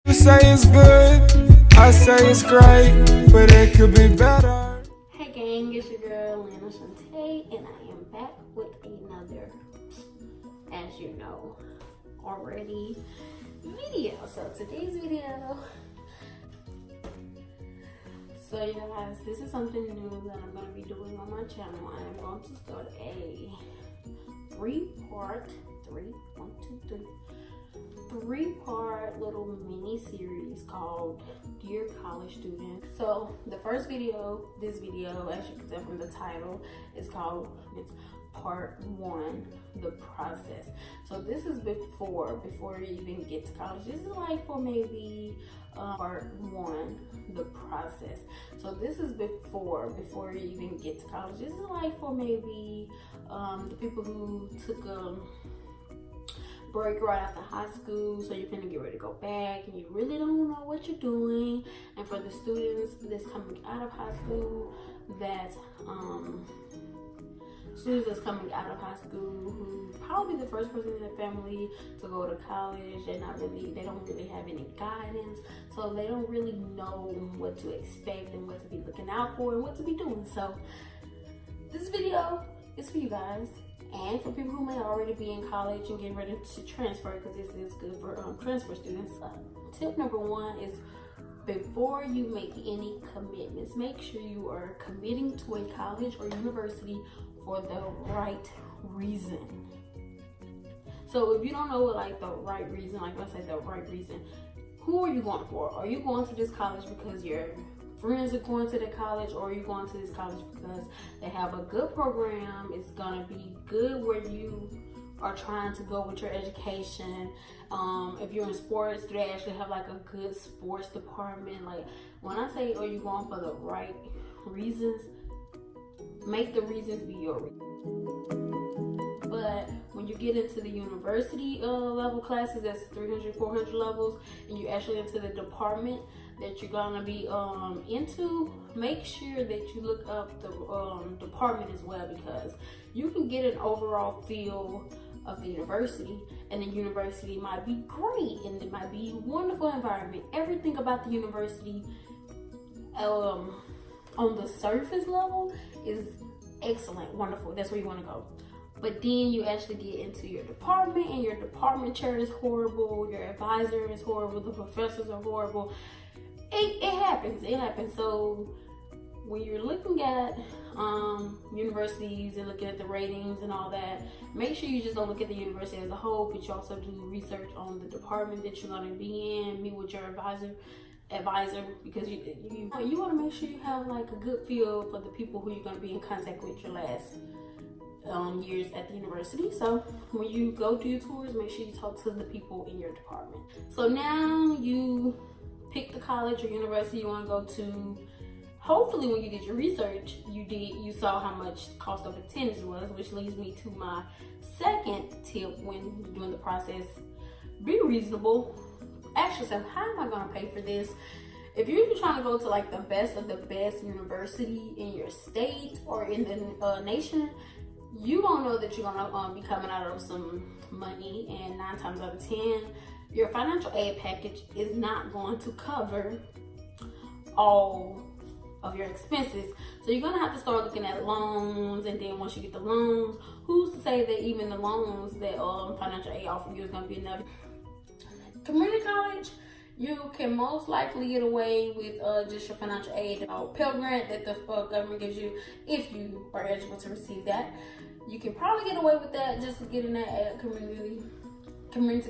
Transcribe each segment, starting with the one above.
You say it's good, I say it's great, but it could be better. Hey gang, it's your girl Lynn, Ashanta, and I am back with another, as you know already, video. So today's video, so you guys, this is something new that I'm going to be doing on my channel. I am going to start a three-part little mini series called Dear College Student. So the first video, this video, as you can tell from the title, is called, it's part 1, the process. So this is before you even get to college. This is like for maybe part 1, the process. So this is before you even get to college. This is like for maybe the people who took a break right after high school, so you're gonna get ready to go back and you really don't know what you're doing. And for the students that's coming out of high school, that students that's coming out of high school who probably the first person in their family to go to college, they don't really have any guidance, so they don't really know what to expect and what to be looking out for and what to be doing. So this video is for you guys, and for people who may already be in college and getting ready to transfer, because this is good for transfer students. Tip number 1 is, before you make any commitments, make sure you are committing to a college or university for the right reason. So if you don't know what like the right reason, like let's say the right reason, who are you going for? Are you going to this college because your friends are going to the college, or are you going to this college because they have a good program, it's gonna be good where you are trying to go with your education? If you're in sports, do they actually have like a good sports department? Like, when I say are you going for the right reasons, make the reasons be your reasons. But when you get into the university level classes, that's 300, 400 levels, and you actually into the department that you're gonna be into, make sure that you look up the department as well, because you can get an overall feel of the university, and the university might be great and it might be a wonderful environment. Everything about the university on the surface level is excellent, wonderful, that's where you want to go. But then you actually get into your department, and your department chair is horrible, your advisor is horrible, the professors are horrible. It happens. So when you're looking at universities and looking at the ratings and all that, make sure you just don't look at the university as a whole, but you also do research on the department that you're going to be in, meet with your advisor, because you want to make sure you have like a good feel for the people who you're going to be in contact with your last years at the university. So when you go do your tours, make sure you talk to the people in your department. So now you pick the college or university you want to go to. Hopefully when you did your research, you saw how much the cost of attendance was, which leads me to my second tip when you're doing the process. Be reasonable. Ask yourself, how am I going to pay for this? If you're trying to go to like the best of the best university in your state or in the nation, you don't know that you're gonna be coming out of some money, and 9 times out of 10, your financial aid package is not going to cover all of your expenses. So you're gonna have to start looking at loans, and then once you get the loans, who's to say that even the loans that financial aid offer you is gonna be enough? Community college, you can most likely get away with just your financial aid, Pell Grant that the government gives you if you are eligible to receive that. You can probably get away with that just to get in that at community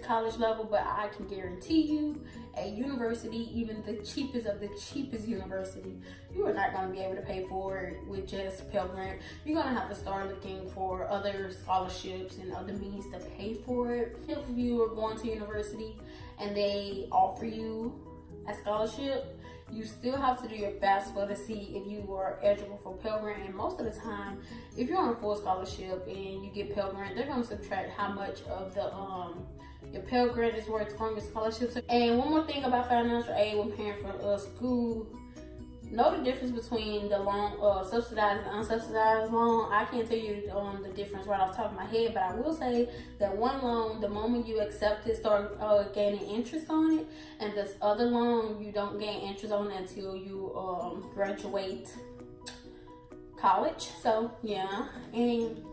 college level, but I can guarantee you, a university, even the cheapest of the cheapest university, you are not going to be able to pay for it with just Pell Grant. You're going to have to start looking for other scholarships and other means to pay for it. If you are going to university and they offer you a scholarship, you still have to do your FAFSA to see if you are eligible for Pell Grant. And most of the time, if you're on a full scholarship and you get Pell Grant, they're going to subtract how much of the your Pell Grant is worth from your scholarship. And one more thing about financial aid when paying for school, know the difference between the loan, subsidized and unsubsidized loan. I can't tell you the difference right off the top of my head, but I will say that one loan, the moment you accept it, start gaining interest on it, and this other loan, you don't gain interest on it until you graduate college. So yeah. And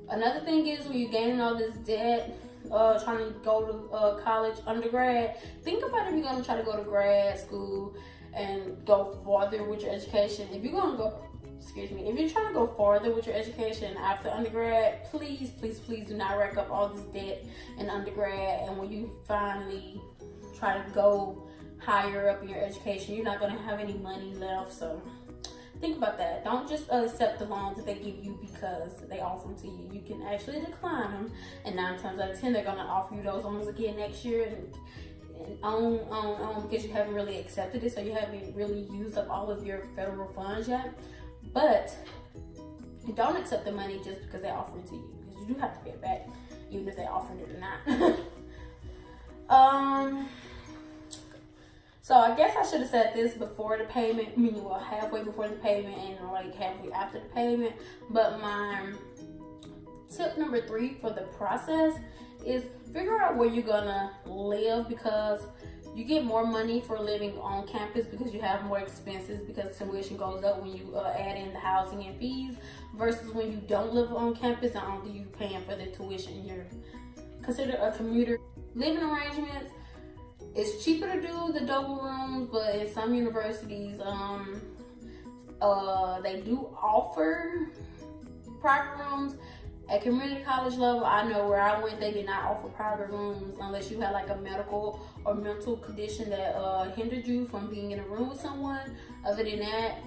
another thing is, when you're gaining all this debt, trying to go to college, undergrad, think about if you're going to try to go to grad school and go farther with your education. If you're going to go, if you're trying to go farther with your education after undergrad, please do not rack up all this debt in undergrad. And when you finally try to go higher up in your education, you're not going to have any money left. So think about that. Don't just accept the loans that they give you because they offer them to you. You can actually decline them, and 9 times out of 10 they're going to offer you those loans again next year, and because you haven't really accepted it, so you haven't really used up all of your federal funds yet. But don't accept the money just because they offer it to you, because you do have to pay it back even if they offer it or not. So I guess I should have said this before the payment, meaning well, halfway before the payment and like halfway after the payment. But my tip number 3 for the process is figure out where you're gonna live, because you get more money for living on campus because you have more expenses, because tuition goes up when you add in the housing and fees, versus when you don't live on campus and only you paying for the tuition. You're considered a commuter. Living arrangements, it's cheaper to do the double rooms, but in some universities, they do offer private rooms. At community college level, I know where I went, they did not offer private rooms unless you had like a medical or mental condition that hindered you from being in a room with someone. Other than that,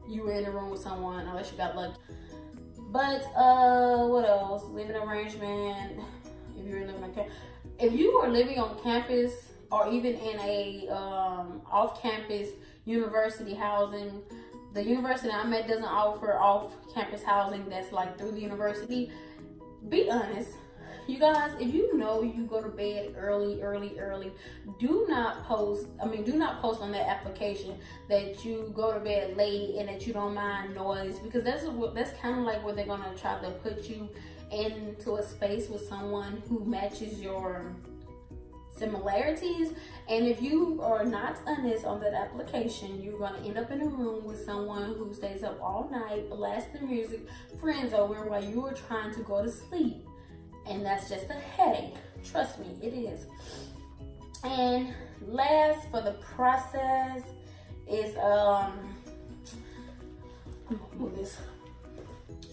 you were in a room with someone unless you got lucky. But what else? Living arrangement. If you are living on campus, or even in a off-campus university housing, the university I'm at doesn't offer off-campus housing that's like through the university. Be honest, you guys. If you know you go to bed early, do not post on that application that you go to bed late and that you don't mind noise, because that's kind of like where they're gonna try to put you into a space with someone who matches your similarities. And if you are not honest on that application, you're going to end up in a room with someone who stays up all night blasting music, friends over, while you are trying to go to sleep, and that's just a headache. Trust me, it is. And last for the process is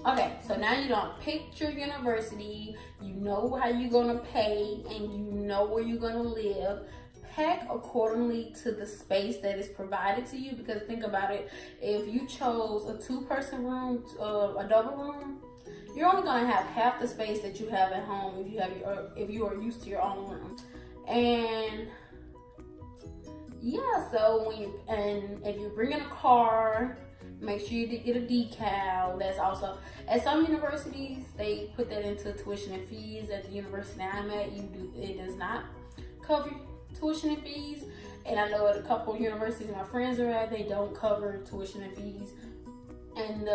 okay, so now you don't pick your university, you know how you're gonna pay, and you know where you're gonna live. Pack accordingly to the space that is provided to you, because think about it, if you chose a 2-person room, a double room, you're only gonna have half the space that you have at home if you are used to your own room. And yeah, so if you're bringing a car, make sure you get a decal. That's also, at some universities, they put that into tuition and fees. At the university I'm at, it does not cover tuition and fees. And I know at a couple universities my friends are at, they don't cover tuition and fees. And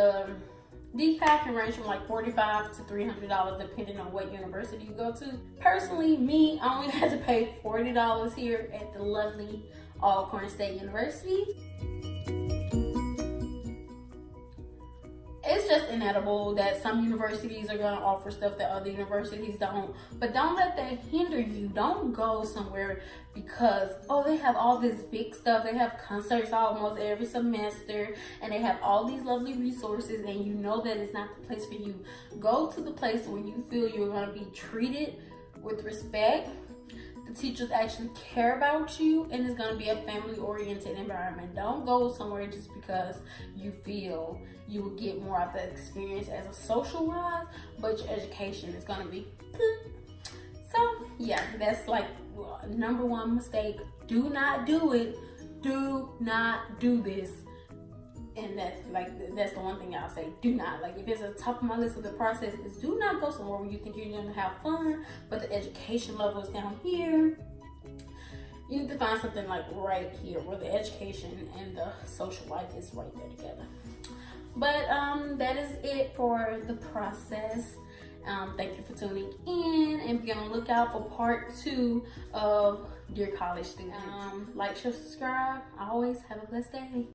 decal can range from like $45 to $300 depending on what university you go to. Personally, I only had to pay $40 here at the lovely Alcorn State University. It's just inevitable that some universities are going to offer stuff that other universities don't. But don't let that hinder you. Don't go somewhere because, they have all this big stuff. They have concerts almost every semester, and they have all these lovely resources, and you know that it's not the place for you. Go to the place where you feel you're going to be treated with respect. The teachers actually care about you, and it's going to be a family-oriented environment. Don't go somewhere just because you feel you will get more of the experience as a social wise, but your education is going to be so yeah, that's like number 1 mistake. Do not do it. Do not do this. And that's the one thing I'll say. Do not, if it's at the top of my list of the process, is do not go somewhere where you think you're gonna have fun, but the education level is down here. You need to find something like right here where the education and the social life is right there together. But that is it for the process. Thank you for tuning in, and be on the lookout for part 2 of Dear College Student. Like, share, subscribe. Always have a blessed day.